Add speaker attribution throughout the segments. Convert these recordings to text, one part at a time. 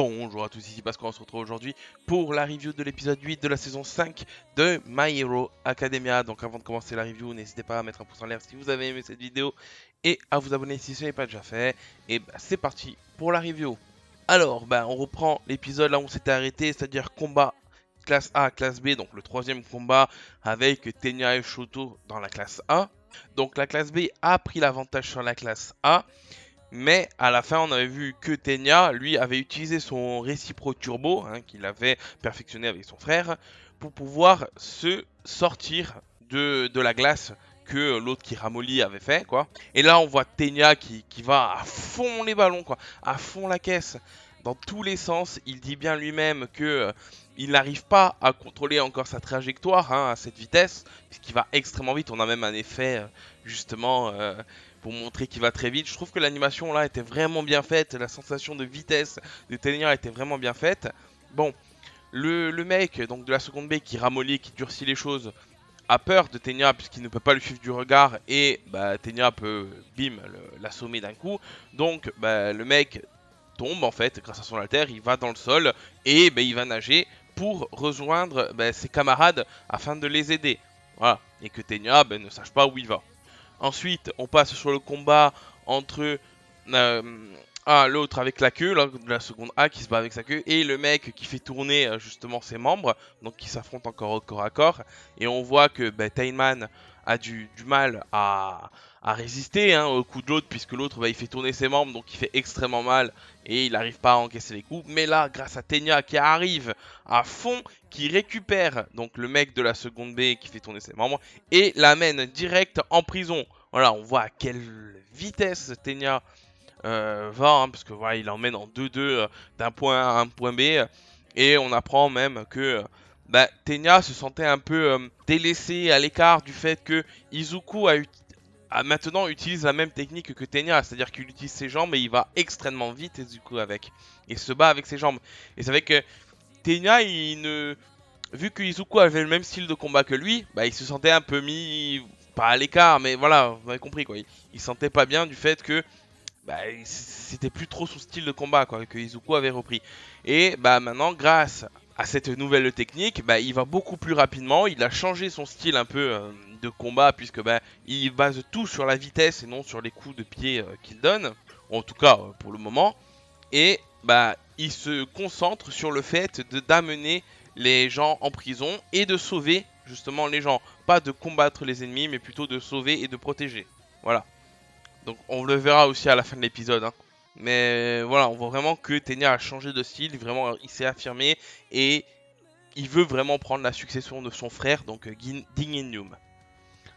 Speaker 1: Bonjour à tous, ici Pascal, on se retrouve aujourd'hui pour la review de l'épisode 8 de la saison 5 de My Hero Academia. Donc avant de commencer la review, n'hésitez pas à mettre un pouce en l'air si vous avez aimé cette vidéo et à vous abonner si ce n'est pas déjà fait. Et c'est parti pour la review. Alors, on reprend l'épisode là où on s'était arrêté, c'est-à-dire combat classe A, classe B, donc le troisième combat avec Tenya et Shoto dans la classe A. Donc la classe B a pris l'avantage sur la classe A. Mais à la fin, on avait vu que Tenya, lui, avait utilisé son récipro turbo, qu'il avait perfectionné avec son frère, pour pouvoir se sortir de la glace que l'autre qui ramollit avait fait, quoi. Et là, on voit Tenya qui va à fond les ballons, quoi, à fond la caisse, dans tous les sens. Il dit bien lui-même que il n'arrive pas à contrôler encore sa trajectoire à cette vitesse, puisqu'il va extrêmement vite. On a même un effet, justement, pour montrer qu'il va très vite. Je trouve que l'animation là était vraiment bien faite, la sensation de vitesse de Tenya était vraiment bien faite. Bon, le mec donc de la seconde B qui ramollit, qui durcit les choses, a peur de Tenya puisqu'il ne peut pas lui suivre du regard et Tenya peut bim l'assommer d'un coup. Donc le mec tombe en fait grâce à son alter, il va dans le sol et il va nager pour rejoindre ses camarades afin de les aider. Voilà, et que Tenya ne sache pas où il va. Ensuite, on passe sur le combat entre l'autre avec la queue, là, de la seconde A qui se bat avec sa queue, et le mec qui fait tourner justement ses membres, donc qui s'affrontent encore au corps à corps. Et on voit que Tainman a du mal à résister au coup de l'autre, puisque l'autre il fait tourner ses membres, donc il fait extrêmement mal, et il n'arrive pas à encaisser les coups. Mais là, grâce à Tenya qui arrive à fond, qui récupère donc le mec de la seconde B qui fait tourner ses membres, et l'amène direct en prison. Voilà, on voit à quelle vitesse Tenya va, parce que voilà, il l'emmène en 2-2 d'un point A à un point B, et on apprend même que Tenya se sentait un peu délaissé à l'écart du fait que Izuku maintenant utilise la même technique que Tenya, c'est-à-dire qu'il utilise ses jambes et il va extrêmement vite Izuku avec, et se bat avec ses jambes. Et c'est vrai que Tenya, vu que Izuku avait le même style de combat que lui, il se sentait un peu mis, pas à l'écart, mais voilà, vous avez compris quoi. Il se sentait pas bien du fait que c'était plus trop son style de combat quoi, que Izuku avait repris. Et maintenant, grâce à cette nouvelle technique, il va beaucoup plus rapidement. Il a changé son style un peu de combat puisque il base tout sur la vitesse et non sur les coups de pied qu'il donne. En tout cas, pour le moment. Et il se concentre sur le fait d'amener les gens en prison et de sauver justement les gens. Pas de combattre les ennemis, mais plutôt de sauver et de protéger. Voilà. Donc on le verra aussi à la fin de l'épisode. Mais voilà, on voit vraiment que Tenya a changé de style, vraiment il s'est affirmé et il veut vraiment prendre la succession de son frère, donc Ding Yum.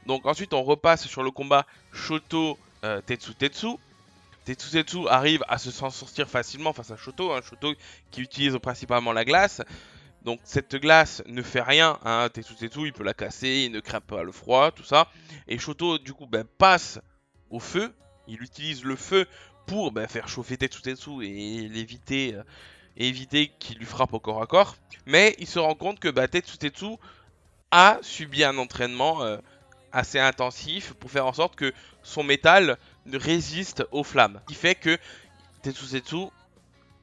Speaker 1: Donc ensuite on repasse sur le combat Shoto Tetsu Tetsu. Tetsu arrive à s'en sortir facilement face à Shoto, Shoto qui utilise principalement la glace. Donc cette glace ne fait rien, Tetsu il peut la casser, il ne craint pas le froid, tout ça. Et Shoto du coup passe au feu, il utilise le feu pour faire chauffer Tetsu et l'éviter, éviter qu'il lui frappe au corps à corps. Mais il se rend compte que Tetsu a subi un entraînement assez intensif pour faire en sorte que son métal résiste aux flammes. Ce qui fait que Tetsu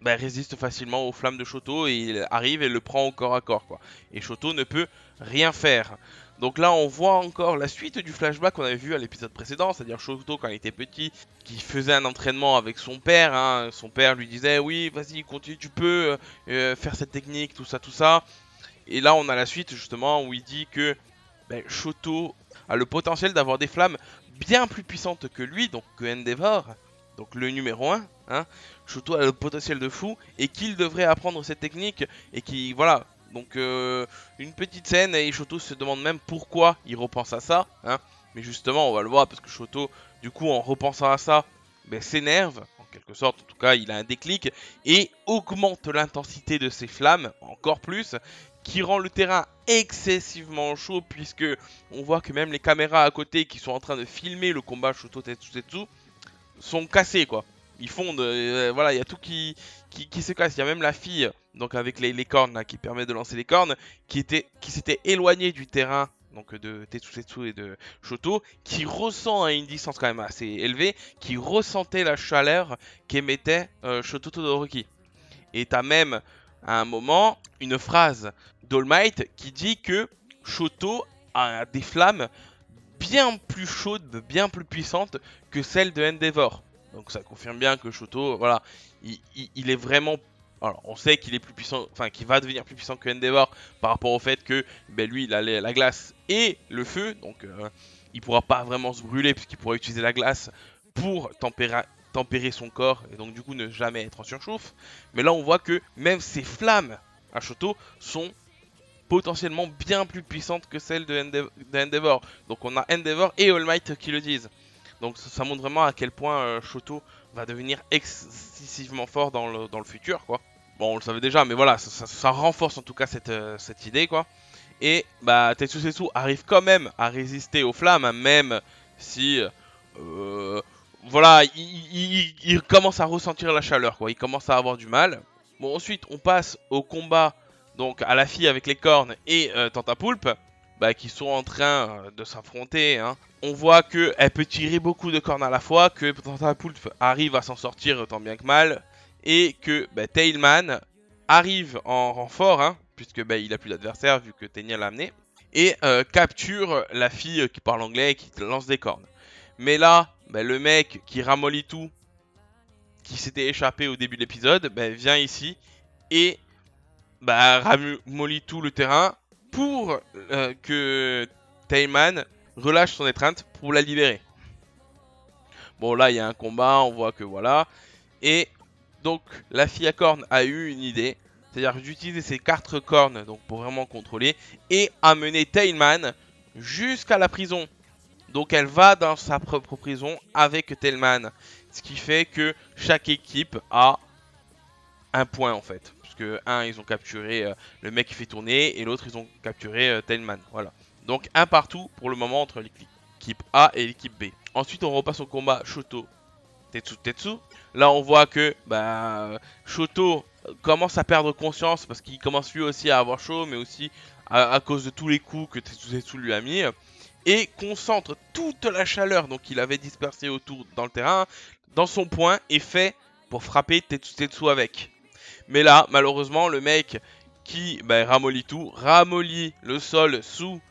Speaker 1: résiste facilement aux flammes de Shoto et il arrive et le prend au corps à corps quoi. Et Shoto ne peut rien faire. Donc là on voit encore la suite du flashback qu'on avait vu à l'épisode précédent, c'est-à-dire Shoto quand il était petit, qui faisait un entraînement avec son père. Son père lui disait oui vas-y continue, tu peux faire cette technique, tout ça tout ça. Et là on a la suite justement où il dit que Shoto a le potentiel d'avoir des flammes bien plus puissantes que lui, donc que Endeavor, donc le numéro 1, Shoto a le potentiel de fou et qu'il devrait apprendre cette technique et qui, voilà, donc une petite scène et Shoto se demande même pourquoi il repense à ça, mais justement on va le voir parce que Shoto, du coup en repensant à ça, s'énerve, en quelque sorte, en tout cas il a un déclic et augmente l'intensité de ses flammes encore plus, qui rend le terrain excessivement chaud puisque on voit que même les caméras à côté qui sont en train de filmer le combat Shoto Tetsu sont cassées quoi. Ils fondent, voilà, il y a tout qui se casse. Il y a même la fille, donc avec les cornes là, qui permet de lancer les cornes, qui s'était éloignée du terrain, donc de Tetsu et de Shoto, qui ressent à une distance quand même assez élevée, qui ressentait la chaleur qu'émettait Shoto Todoroki. Et t'as même, à un moment, une phrase d'All Might qui dit que Shoto a des flammes bien plus chaudes, bien plus puissantes que celles de Endeavor. Donc ça confirme bien que Shoto, voilà, il est vraiment... Alors, on sait qu'il est plus puissant, enfin qu'il va devenir plus puissant que Endeavor par rapport au fait que lui il a la glace et le feu, donc il pourra pas vraiment se brûler puisqu'il pourra utiliser la glace pour tempérer son corps et donc du coup ne jamais être en surchauffe. Mais là on voit que même ces flammes à Shoto sont potentiellement bien plus puissantes que celles d'Endeavor. Donc on a Endeavor et All Might qui le disent. Donc ça montre vraiment à quel point Shoto va devenir excessivement fort dans le futur, quoi. Bon, on le savait déjà, mais voilà, ça renforce en tout cas cette idée, quoi. Et bah, Tetsusetsu arrive quand même à résister aux flammes, hein, même si, voilà, il commence à ressentir la chaleur, quoi. Il commence à avoir du mal. Bon, ensuite, on passe au combat, donc à la fille avec les cornes et Tantapoulpe, bah, qui sont en train de s'affronter, hein. On voit qu'elle peut tirer beaucoup de cornes à la fois, que Tantapoulpe arrive à s'en sortir tant bien que mal, et que bah, Tailman arrive en renfort, hein, puisque bah, il a plus d'adversaire vu que Tenya l'a amené, et capture la fille qui parle anglais et qui lance des cornes. Mais là, bah, le mec qui ramollit tout, qui s'était échappé au début de l'épisode, bah, vient ici et bah, ramollit tout le terrain pour que Tailman relâche son étreinte pour la libérer. Bon, là, il y a un combat, on voit que voilà. Et donc, la fille à cornes a eu une idée, c'est-à-dire d'utiliser ses 4 cornes donc, pour vraiment contrôler et amener Tailman jusqu'à la prison. Donc, elle va dans sa propre prison avec Tailman. Ce qui fait que chaque équipe a un point en fait. Parce que un, ils ont capturé le mec qui fait tourner et l'autre, ils ont capturé Tailman. Voilà. Donc, un partout pour le moment entre l'équipe A et l'équipe B. Ensuite, on repasse au combat Shoto Tetsu. Là, on voit que bah, Shoto commence à perdre conscience parce qu'il commence lui aussi à avoir chaud, mais aussi à cause de tous les coups que Tetsu lui a mis. Et concentre toute la chaleur qu'il avait dispersée autour dans le terrain dans son poing et fait pour frapper Tetsu avec. Mais là, malheureusement, le mec qui ramollit tout, ramollit le sol sous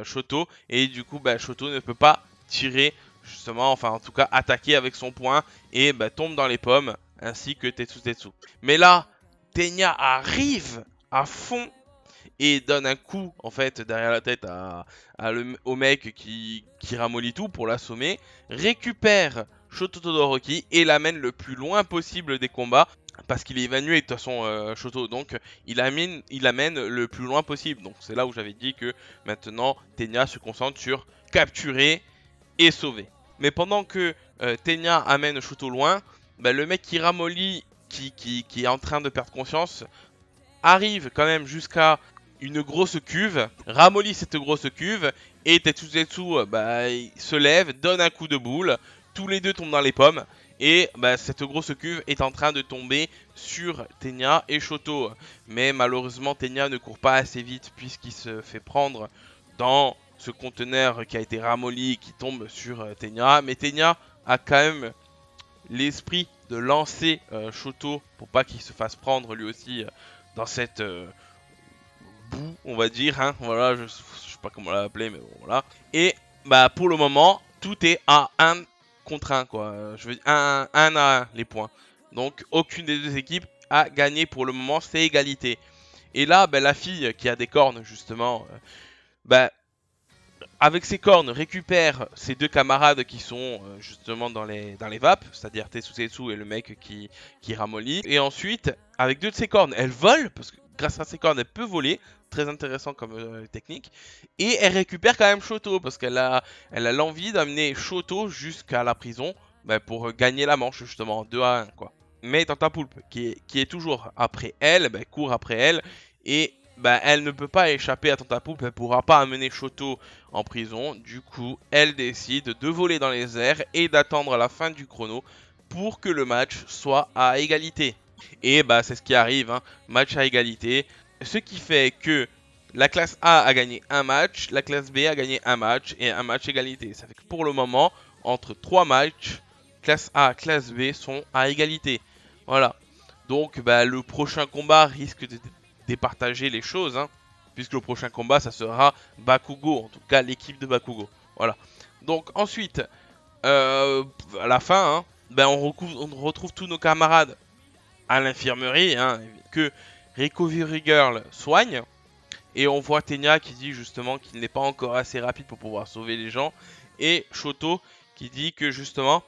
Speaker 1: Shoto et du coup, Shoto ne peut pas tirer justement, enfin en tout cas attaquer avec son poing et tombe dans les pommes ainsi que Tetsu. Mais là, Tenya arrive à fond et donne un coup en fait derrière la tête au mec qui ramollit tout pour l'assommer, récupère Shoto Todoroki et l'amène le plus loin possible des combats parce qu'il est évanoui de toute façon Shoto, donc il amène le plus loin possible. Donc c'est là où j'avais dit que maintenant Tenya se concentre sur capturer et sauver. Mais pendant que Tenya amène Shoto loin, le mec qui ramollit, qui est en train de perdre conscience, arrive quand même jusqu'à une grosse cuve, ramollit cette grosse cuve, et Tetsuzetsu il se lève, donne un coup de boule, tous les deux tombent dans les pommes, et cette grosse cuve est en train de tomber sur Tenya et Shoto. Mais malheureusement, Tenya ne court pas assez vite puisqu'il se fait prendre dans ce conteneur qui a été ramolli qui tombe sur Tenya. Mais Tenya a quand même l'esprit de lancer Shoto pour pas qu'il se fasse prendre lui aussi dans cette boue, on va dire. Hein. Voilà, je sais pas comment l'appeler, mais bon, voilà. Et pour le moment, tout est à 1 contre 1, quoi. Je veux dire 1 à 1 les points. Donc aucune des deux équipes a gagné pour le moment, c'est égalité. Et là, la fille qui a des cornes, justement, avec ses cornes, récupère ses 2 camarades qui sont justement dans les vapes, c'est-à-dire Tetsusetsu et le mec qui ramollit. Et ensuite, avec 2 de ses cornes, elle vole, parce que grâce à ses cornes, elle peut voler. Très intéressant comme technique. Et elle récupère quand même Shoto, parce qu'elle a l'envie d'amener Shoto jusqu'à la prison pour gagner la manche, justement, 2 à 1, quoi. Mais Tantapoulpe, qui est toujours après elle, court après elle, et elle ne peut pas échapper à Tantapoulpe, elle ne pourra pas amener Shoto en prison. Du coup, elle décide de voler dans les airs et d'attendre la fin du chrono pour que le match soit à égalité. Et c'est ce qui arrive, hein, match à égalité. Ce qui fait que la classe A a gagné un match, la classe B a gagné un match et un match égalité. Ça fait que pour le moment, entre 3 matchs, classe A, classe B sont à égalité. Voilà. Donc bah, le prochain combat risque de départager les choses, hein, puisque le prochain combat ça sera Bakugo, en tout cas l'équipe de Bakugo. Voilà. Donc ensuite, à la fin, hein, ben, on retrouve tous nos camarades à l'infirmerie, hein, que Recovery Girl soigne. Et on voit Tenya qui dit justement qu'il n'est pas encore assez rapide pour pouvoir sauver les gens. Et Shoto qui dit que justement,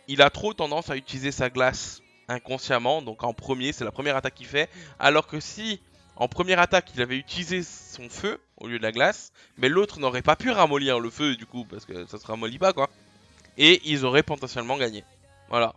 Speaker 1: il a trop tendance à utiliser sa glace inconsciemment. Donc en premier, c'est la première attaque qu'il fait. Alors que si en première attaque, il avait utilisé son feu au lieu de la glace, mais l'autre n'aurait pas pu ramollir le feu du coup, parce que ça se ramollit pas quoi. Et ils auraient potentiellement gagné. Voilà.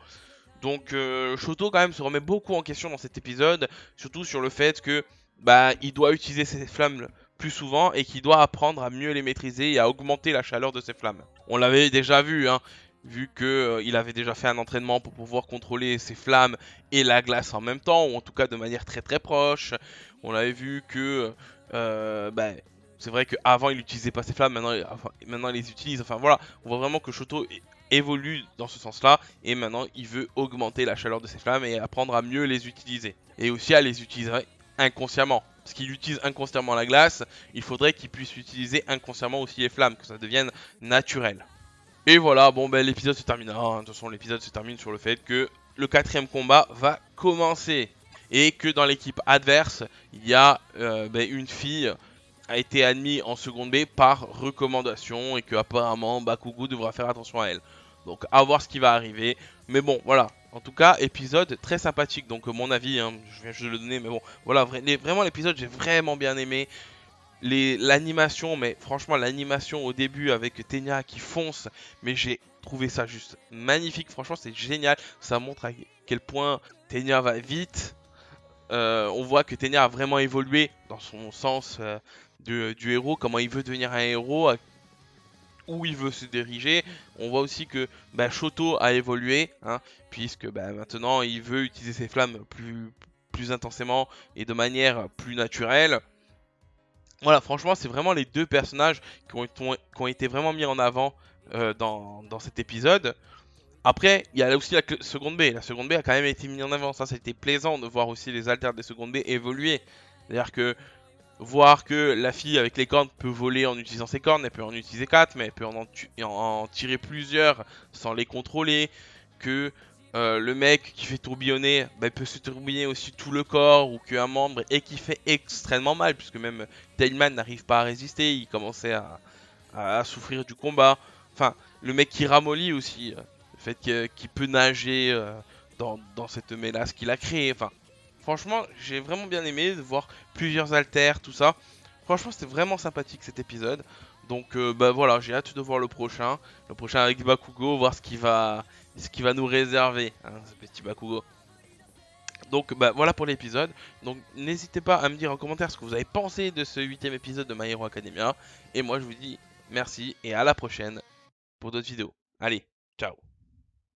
Speaker 1: Donc Shoto quand même se remet beaucoup en question dans cet épisode, surtout sur le fait que bah il doit utiliser ses flammes plus souvent et qu'il doit apprendre à mieux les maîtriser et à augmenter la chaleur de ses flammes. On l'avait déjà vu, hein, vu que il avait déjà fait un entraînement pour pouvoir contrôler ses flammes et la glace en même temps, ou en tout cas de manière très très proche. On avait vu que bah, c'est vrai qu'avant il n'utilisait pas ses flammes, maintenant il les utilise. Enfin voilà, on voit vraiment que Shoto évolue dans ce sens-là et maintenant il veut augmenter la chaleur de ses flammes et apprendre à mieux les utiliser. Et aussi à les utiliser inconsciemment. Parce qu'il utilise inconsciemment la glace, il faudrait qu'il puisse utiliser inconsciemment aussi les flammes, que ça devienne naturel. Et voilà, bon ben l'épisode se termine. De toute façon l'épisode se termine sur le fait que le quatrième combat va commencer. Et que dans l'équipe adverse, il y a une fille a été admise en seconde B par recommandation et que apparemment Bakugo devra faire attention à elle. Donc à voir ce qui va arriver. Mais bon, voilà. En tout cas, épisode très sympathique. Donc mon avis, hein, je viens juste de le donner. Mais bon, voilà, vraiment l'épisode, j'ai vraiment bien aimé. L'animation, mais franchement, l'animation au début avec Tenya qui fonce, mais j'ai trouvé ça juste magnifique. Franchement, c'est génial. Ça montre à quel point Tenya va vite. On voit que Tenya a vraiment évolué dans son sens du héros, comment il veut devenir un héros, où il veut se diriger. On voit aussi que Shoto a évolué, hein, puisque maintenant il veut utiliser ses flammes plus intensément et de manière plus naturelle. Voilà, franchement, c'est vraiment les deux personnages qui ont été vraiment mis en avant dans cet épisode. Après, il y a aussi la seconde B. La seconde B a quand même été mise en avant. Ça, c'était plaisant de voir aussi les alters des secondes B évoluer. C'est-à-dire que voir que la fille avec les cornes peut voler en utilisant ses cornes, elle peut en utiliser 4, mais elle peut en tirer plusieurs sans les contrôler. Que le mec qui fait tourbillonner peut se tourbillonner aussi tout le corps, ou qu'un membre, et qui fait extrêmement mal, puisque même Tailman n'arrive pas à résister, il commençait à souffrir du combat. Enfin, le mec qui ramollit aussi, le fait qu'il peut nager dans cette mélasse qu'il a créée. Enfin, franchement, j'ai vraiment bien aimé de voir plusieurs haltères, tout ça. Franchement, c'était vraiment sympathique cet épisode. Donc voilà, j'ai hâte de voir le prochain. Le prochain avec Bakugo, voir ce qu'il va nous réserver, hein, ce petit Bakugo. Donc voilà pour l'épisode. Donc n'hésitez pas à me dire en commentaire ce que vous avez pensé de ce 8ème épisode de My Hero Academia. Et moi je vous dis merci et à la prochaine pour d'autres vidéos. Allez, ciao.